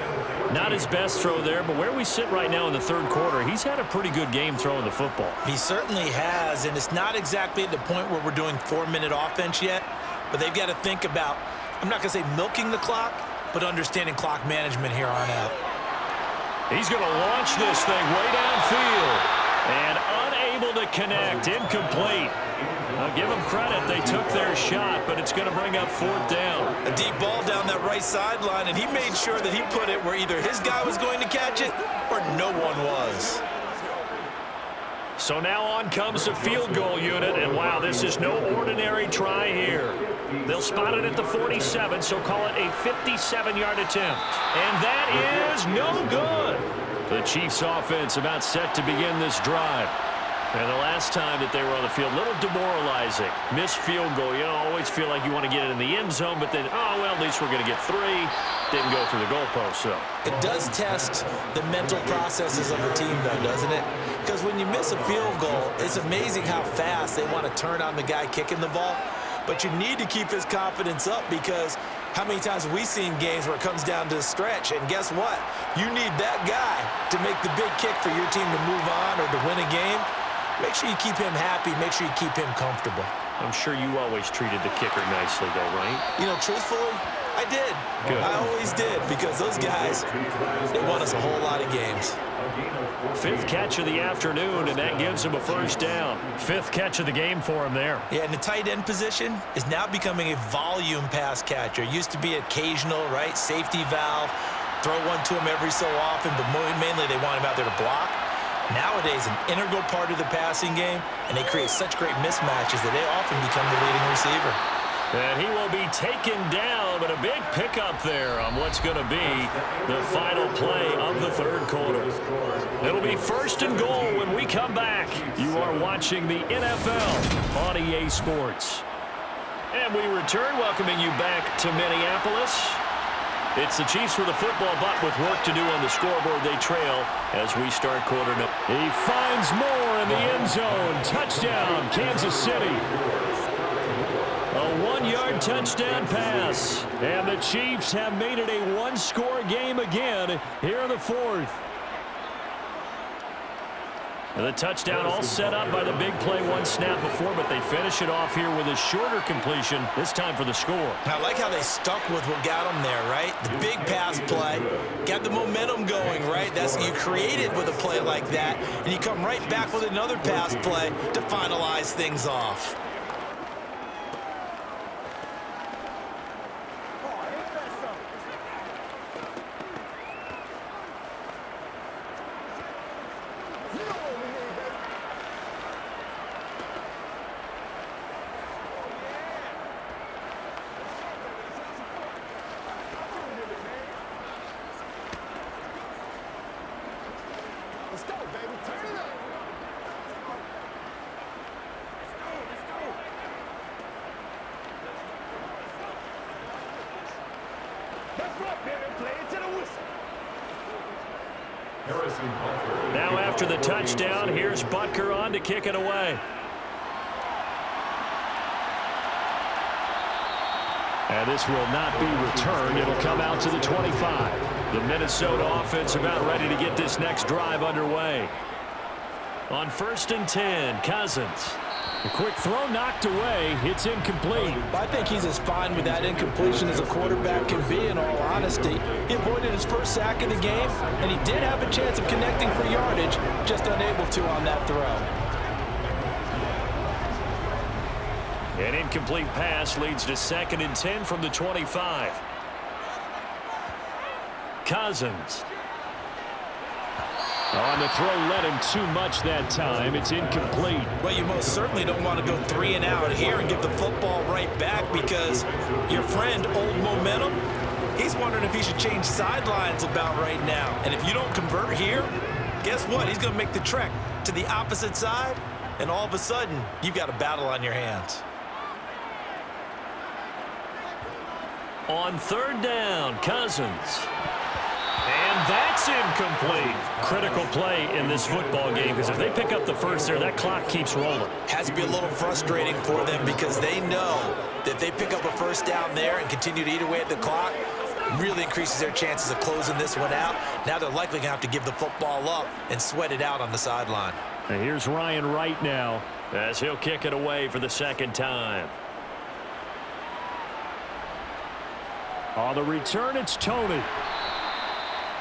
Not his best throw there, but where we sit right now in the 3rd quarter, he's had a pretty good game throwing the football. He certainly has, and it's not exactly at the point where we're doing 4-minute offense yet, but they've got to think about, I'm not going to say milking the clock, but understanding clock management here on out. He's going to launch this thing way downfield, and unable to connect, incomplete. I'll give them credit. They took their shot, but it's going to bring up 4th down. A deep ball down that right sideline, and he made sure that he put it where either his guy was going to catch it or no one was. So now on comes the field goal unit, and wow, this is no ordinary try here. They'll spot it at the 47, so call it a 57-yard attempt. And that is no good. The Chiefs offense about set to begin this drive. And the last time that they were on the field, a little demoralizing. Missed field goal. You know, always feel like you want to get it in the end zone, but then, oh, well, at least we're going to get 3. Didn't go through the goalpost, though. It does test the mental processes of a team, though, doesn't it? Because when you miss a field goal, it's amazing how fast they want to turn on the guy kicking the ball. But you need to keep his confidence up because how many times have we seen games where it comes down to the stretch, and guess what? You need that guy to make the big kick for your team to move on or to win a game. Make sure you keep him happy. Make sure you keep him comfortable. I'm sure you always treated the kicker nicely, though, right? You know, truthfully, I did. Good. I always did because those guys, they won us a whole lot of games. 5th catch of the afternoon, and that gives him a 1st down. 5th catch of the game for him there. Yeah, and the tight end position is now becoming a volume pass catcher. Used to be occasional, right? Safety valve. Throw one to him every so often, but mainly they want him out there to block. Nowadays, an integral part of the passing game, and they create such great mismatches that they often become the leading receiver. And he will be taken down, but a big pickup there on what's going to be the final play of the 3rd quarter. It'll be 1st and goal when we come back. You are watching the NFL on EA Sports. And we return, welcoming you back to Minneapolis. It's the Chiefs with the football, but with work to do on the scoreboard, they trail as we start quarter number. He finds more in the end zone. Touchdown, Kansas City. A one-yard touchdown pass. And the Chiefs have made it a one-score game again here in the fourth. And the touchdown all set up by the big play one snap before, but they finish it off here with a shorter completion, this time for the score. I like how they stuck with what got them there, right? The big pass play, got the momentum going, right? That's you created with a play like that, and you come right back with another pass play to finalize things off. Let's go, baby. Turn it up. Let's go. That's right, baby. Play it to the whistle. Now after the touchdown, here's Butker on to kick it away. And this will not be returned. It'll come out to the 25. The Minnesota offense about ready to get this next drive underway. On 1st and 10, Cousins. A quick throw knocked away. It's incomplete. I think he's as fine with that incompletion as a quarterback can be, in all honesty. He avoided his first sack of the game, and he did have a chance of connecting for yardage, just unable to on that throw. An incomplete pass leads to 2nd and 10 from the 25. Cousins. On the throw, led him too much that time. It's incomplete. Well, you most certainly don't want to go 3 and out here and give the football right back, because your friend, Old Momentum, he's wondering if he should change sidelines about right now. And if you don't convert here, guess what? He's going to make the trek to the opposite side, and all of a sudden, you've got a battle on your hands. On 3rd down, Cousins. And that's incomplete. Critical play in this football game, because if they pick up the first there, that clock keeps rolling. Has to be a little frustrating for them, because they know that if they pick up a first down there and continue to eat away at the clock, really increases their chances of closing this one out. Now they're likely going to have to give the football up and sweat it out on the sideline. And here's Ryan Wright now, as he'll kick it away for the 2nd time. On the return, it's Tony.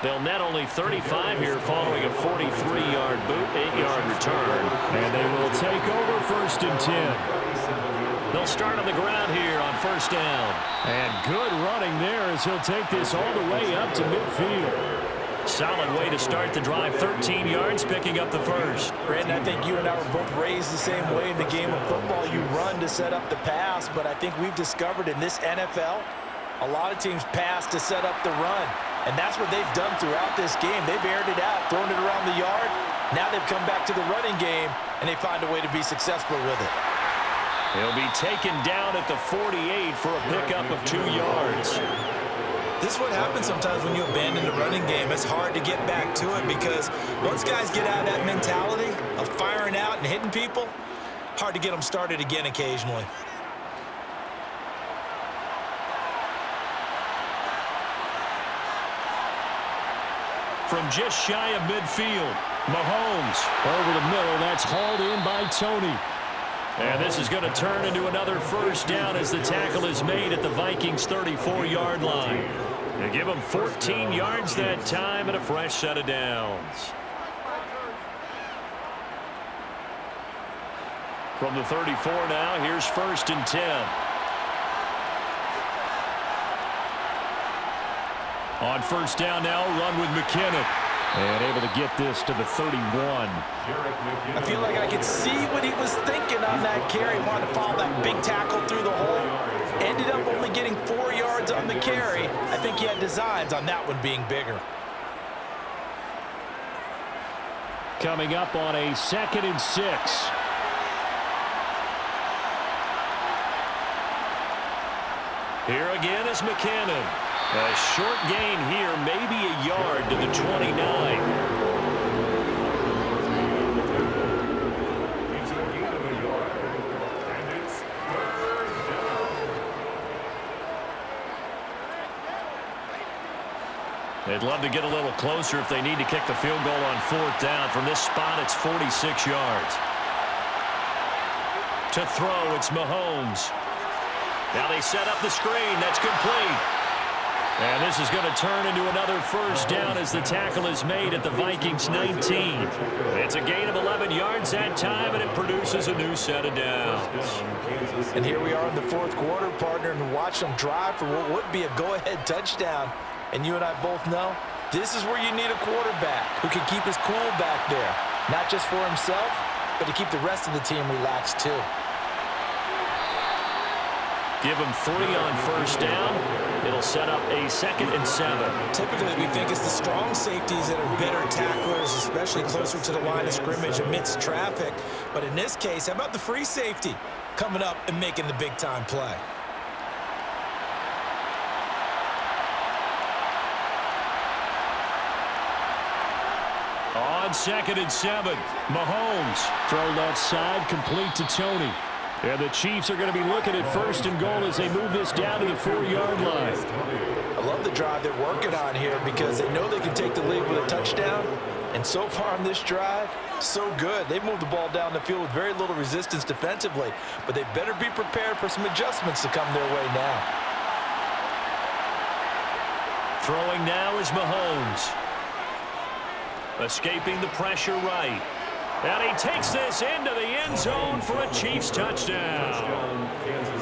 They'll net only 35 here following a 43-yard boot, 8-yard return. And they will take over 1st and 10. They'll start on the ground here on 1st down. And good running there as he'll take this all the way up to midfield. Solid way to start the drive, 13 yards, picking up the first. Brandon, I think you and I were both raised the same way in the game of football. You run to set up the pass, but I think we've discovered in this NFL, a lot of teams pass to set up the run, and that's what they've done throughout this game. They've aired it out, thrown it around the yard. Now they've come back to the running game, and they find a way to be successful with it. He'll be taken down at the 48 for a pickup of 2 yards. This is what happens sometimes when you abandon the running game. It's hard to get back to it, because once guys get out of that mentality of firing out and hitting people, hard to get them started again occasionally. From just shy of midfield, Mahomes Over the middle, that's hauled in by Tony. And this is going to turn into another 1st down as the tackle is made at the Vikings' 34-yard line. They give them 14 yards that time and a fresh set of downs. From the 34 now, here's 1st and 10. On 1st down now, run with McKinnon. And able to get this to the 31. I feel like I could see what he was thinking on that carry. Wanted to follow that big tackle through the hole. Ended up only getting 4 yards on the carry. I think he had designs on that one being bigger. Coming up on a 2nd and 6. Here again is McKinnon. A short gain here, maybe a yard to the 29. It's a gain of a yard, and it's third down. They'd love to get a little closer if they need to kick the field goal on 4th down. From this spot, it's 46 yards. To throw, it's Mahomes. Now they set up the screen. That's complete. And this is going to turn into another first down as the tackle is made at the Vikings 19. It's a gain of 11 yards that time, and it produces a new set of downs. And here we are in the 4th quarter, partner, and watch them drive for what would be a go-ahead touchdown. And you and I both know this is where you need a quarterback who can keep his cool back there, not just for himself, but to keep the rest of the team relaxed too. Give him 3 on first down. It'll set up a 2nd and 7. Typically, we think it's the strong safeties that are better tacklers, especially closer to the line of scrimmage amidst traffic. But in this case, how about the free safety coming up and making the big-time play? On 2nd and 7, Mahomes. Throw left side, complete to Tony. And the Chiefs are going to be looking at 1st and goal as they move this down to the 4-yard line. I love the drive they're working on here because they know they can take the lead with a touchdown. And so far on this drive, so good. They've moved the ball down the field with very little resistance defensively, but they better be prepared for some adjustments to come their way now. Throwing now is Mahomes. Escaping the pressure right. And he takes this into the end zone for a Chiefs touchdown.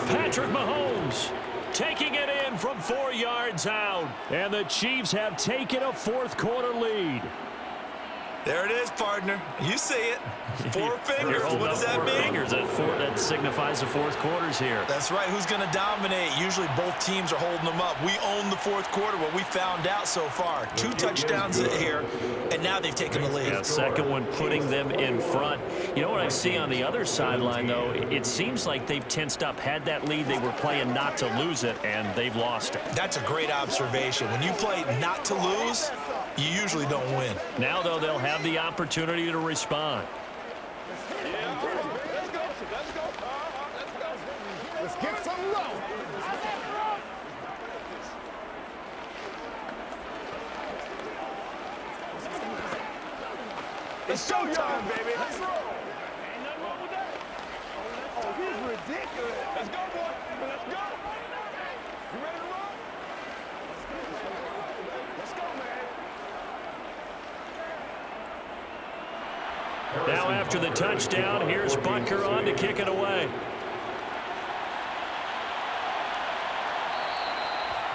Patrick Mahomes taking it in from 4 yards out. And the Chiefs have taken a 4th quarter lead. There it is, partner. You see it. 4 fingers. What does that mean? Fingers. That signifies the 4th quarters here. That's right. Who's going to dominate? Usually both teams are holding them up. We own the 4th quarter, what we found out so far. 2 touchdowns here, and now they've taken the lead. Yeah, second one putting them in front. You know what I see on the other sideline, though? It seems like they've tensed up. Had that lead, they were playing not to lose it, and they've lost it. That's a great observation. When you play not to lose, you usually don't win. Now, though, they'll have the opportunity to respond. Let's get some love. It's showtime, baby. Let's roll. Ain't nothing wrong with that. Oh, he's ridiculous. Let's go, boy. Let's go. You ready to roll? Let's go, man. Now after the touchdown, here's Butker on to kick it away.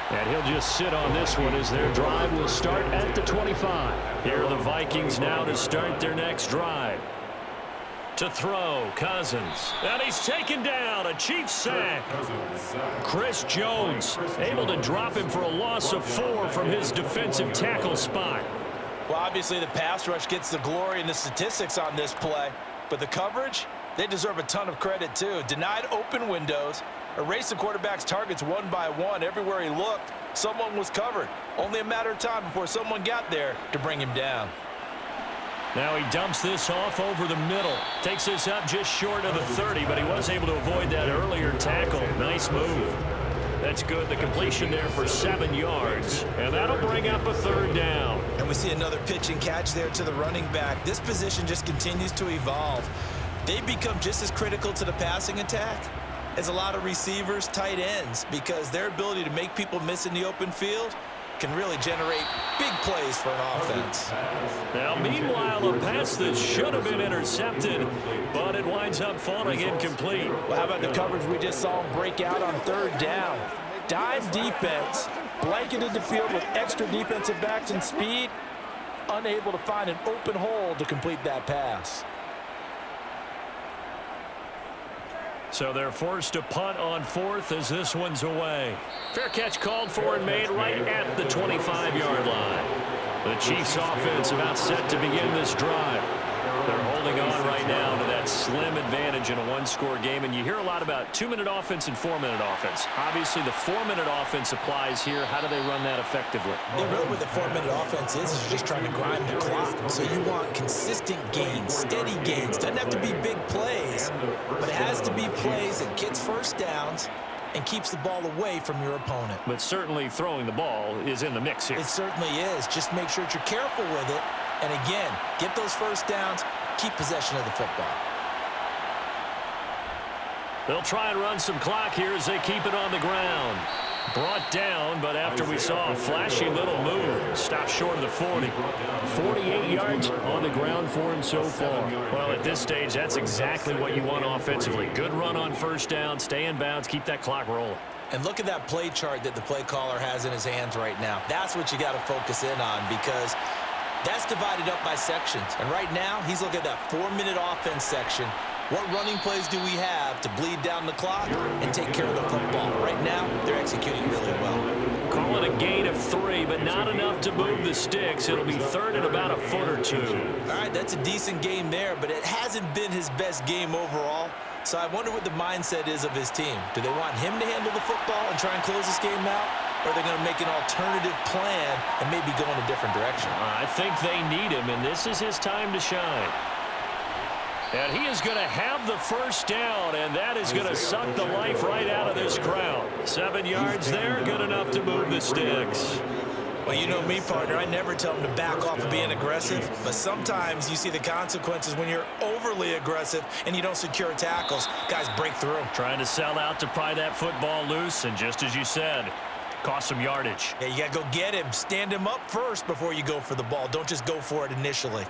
And he'll just sit on this one as their drive will start at the 25. Here are the Vikings now to start their next drive. To throw, Cousins. And he's taken down, a Chiefs sack. Chris Jones able to drop him for a loss of 4 from his defensive tackle spot. Well, obviously the pass rush gets the glory and the statistics on this play, but the coverage, they deserve a ton of credit too. Denied open windows, erased the quarterback's targets one by one. Everywhere he looked, someone was covered. Only a matter of time before someone got there to bring him down. Now he dumps this off over the middle. Takes this up just short of the 30, but he was able to avoid that earlier tackle. Nice move. That's good. The completion there for 7 yards. And that'll bring up a 3rd down. And we see another pitch and catch there to the running back. This position just continues to evolve. They become just as critical to the passing attack as a lot of receivers, tight ends, because their ability to make people miss in the open field can really generate big plays for an offense. Now, meanwhile, a pass that should have been intercepted, but it winds up falling incomplete. Well, how about the coverage we just saw him break out on 3rd down? Dime defense, blanketed the field with extra defensive backs and speed, unable to find an open hole to complete that pass. So they're forced to punt on 4th as this one's away. Fair catch called for and made right at the 25-yard line. The Chiefs offense about set to begin this drive. They're holding on right now to that somewhat slim advantage in a one-score game, and you hear a lot about 2-minute offense and 4-minute offense. Obviously, the 4-minute offense applies here. How do they run that effectively? Yeah, really what the 4-minute offense is you're just trying to grind the clock. So you want consistent gains, steady gains. Doesn't have to be big plays, but it has to be plays that gets first downs and keeps the ball away from your opponent. But certainly throwing the ball is in the mix here. It certainly is. Just make sure that you're careful with it. And again, get those first downs, keep possession of the football. They'll try and run some clock here as they keep it on the ground. Brought down, but after we saw a flashy little move, stopped short of the 40. 48 yards on the ground for him so far. Well, at this stage, that's exactly what you want offensively. Good run on first down, stay in bounds, keep that clock rolling. And look at that play chart that the play caller has in his hands right now. That's what you got to focus in on, because that's divided up by sections. And right now, he's looking at that 4-minute offense section. What running plays do we have to bleed down the clock and take care of the football? Right now, they're executing really well. Call it a gain of 3, but not enough to move the sticks. It'll be third and about a foot or 2. All right, that's a decent game there, but it hasn't been his best game overall. So I wonder what the mindset is of his team. Do they want him to handle the football and try and close this game out? Or are they going to make an alternative plan and maybe go in a different direction? I think they need him, and this is his time to shine. And he is going to have the first down, and that is going to suck the life right out of this crowd. 7 yards there, good enough to move the sticks. Well, you know me, partner. I never tell them to back off of being aggressive, but sometimes you see the consequences when you're overly aggressive and you don't secure tackles. Guys break through. Trying to sell out to pry that football loose, and just as you said, cost some yardage. Yeah, you got to go get him. Stand him up first before you go for the ball. Don't just go for it initially.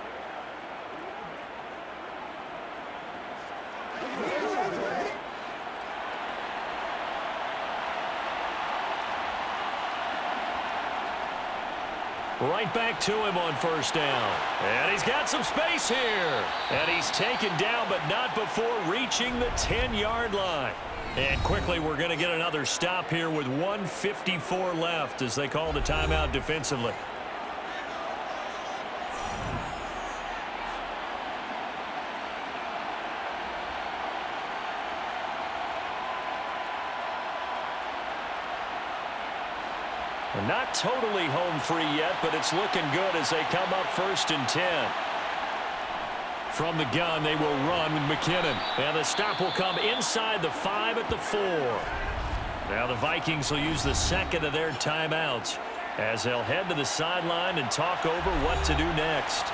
Right back to him on first down. And he's got some space here. And he's taken down, but not before reaching the 10-yard line. And quickly, we're going to get another stop here with 1:54 left as they call the timeout defensively. Not totally home free yet, but it's looking good as they come up 1st and 10. From the gun, they will run with McKinnon. And the stop will come inside the 5 at the 4. Now the Vikings will use the second of their timeouts as they'll head to the sideline and talk over what to do next.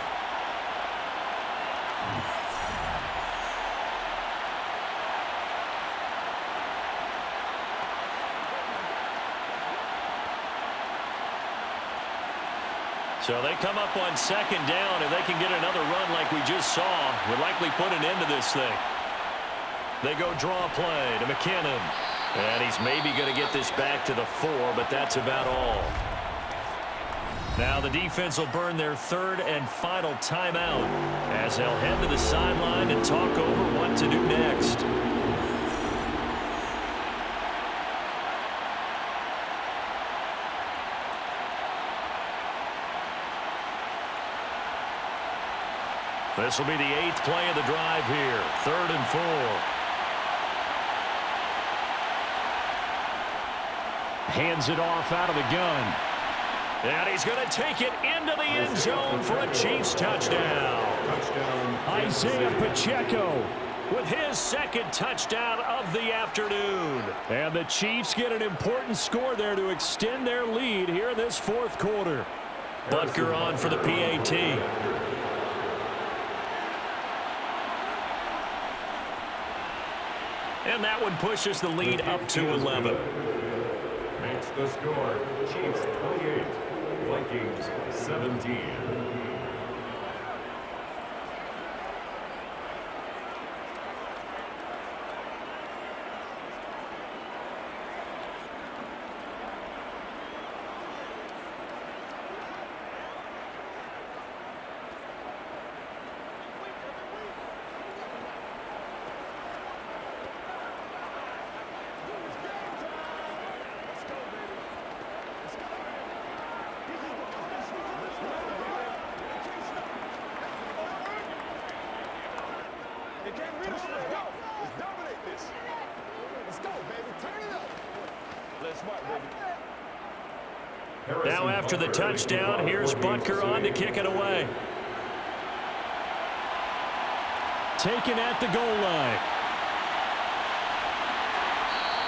So they come up on 2nd down, and they can get another run like we just saw. Would likely put an end to this thing. They go draw play to McKinnon. And he's maybe going to get this back to the 4, but that's about all. Now the defense will burn their 3rd and final timeout as they'll head to the sideline and talk over what to do next. This will be the 8th play of the drive here. 3rd and 4. Hands it off out of the gun. And he's going to take it into the end zone for a Chiefs touchdown. Isaiah Pacheco with his 2nd touchdown of the afternoon. And the Chiefs get an important score there to extend their lead here in this 4th quarter. Butker on for the PAT. And that one pushes the lead up to 11. Makes the score Chiefs 28, Vikings 17. It can't be the same. Let's go. Let's dominate this. Let's go, baby. Turn it up. Let's smart, baby. Now after the touchdown, here's Butker on to kick it away. Taken at the goal line.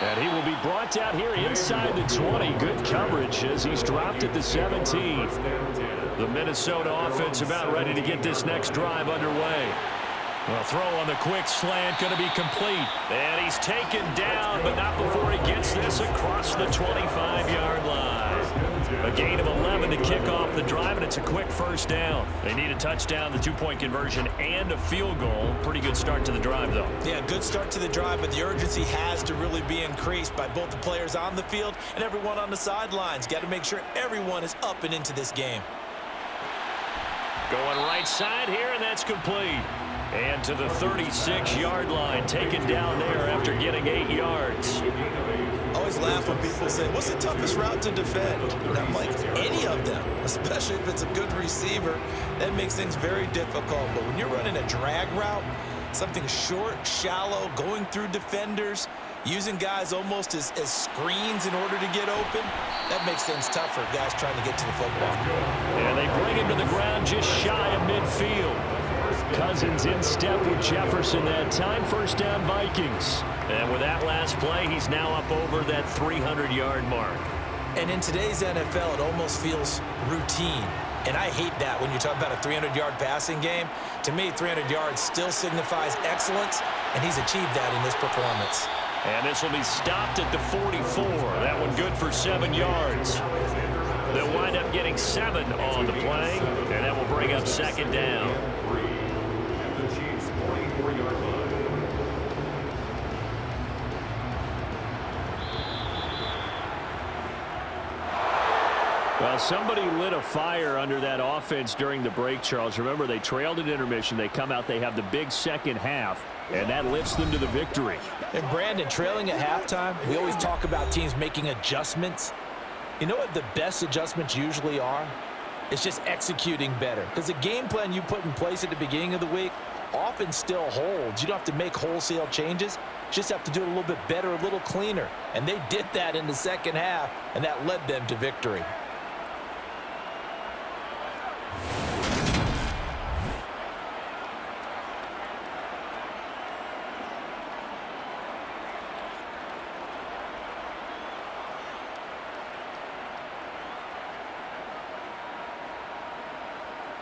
And he will be brought out here inside the 20. Good coverage as he's dropped at the 17. The Minnesota offense about ready to get this next drive underway. A throw on the quick slant going to be complete. And he's taken down, but not before he gets this across the 25-yard line. A gain of 11 to kick off the drive, and it's a quick first down. They need a touchdown, the two-point conversion, and a field goal. Pretty good start to the drive, though. Yeah, good start to the drive, but the urgency has to really be increased by both the players on the field and everyone on the sidelines. Got to make sure everyone is up and into this game. Going right side here, and that's complete. And to the 36-yard line, taken down there after getting 8 yards. I always laugh when people say, what's the toughest route to defend? And I'm like, any of them, especially if it's a good receiver. That makes things very difficult. But when you're running a drag route, something short, shallow, going through defenders, using guys almost as screens in order to get open, that makes things tough for guys trying to get to the football. And they bring him to the ground just shy of midfield. Cousins in step with Jefferson that time. First down, Vikings. And with that last play, he's now up over that 300-yard mark. And in today's NFL, it almost feels routine. And I hate that when you talk about a 300-yard passing game. To me, 300 yards still signifies excellence, and he's achieved that in this performance. And this will be stopped at the 44. That one good for 7 yards. They'll wind up getting 7 on the play, and that will bring up second down. The Chiefs' 44-yard line. Well, somebody lit a fire under that offense during the break, Charles. Remember, they trailed at intermission. They come out, they have the big second half, and that lifts them to the victory. And Brandon, trailing at halftime, we always talk about teams making adjustments. You know what the best adjustments usually are? It's just executing better. Because the game plan you put in place at the beginning of the week often still holds. You don't have to make wholesale changes. You just have to do it a little bit better, a little cleaner. And they did that in the second half, and that led them to victory.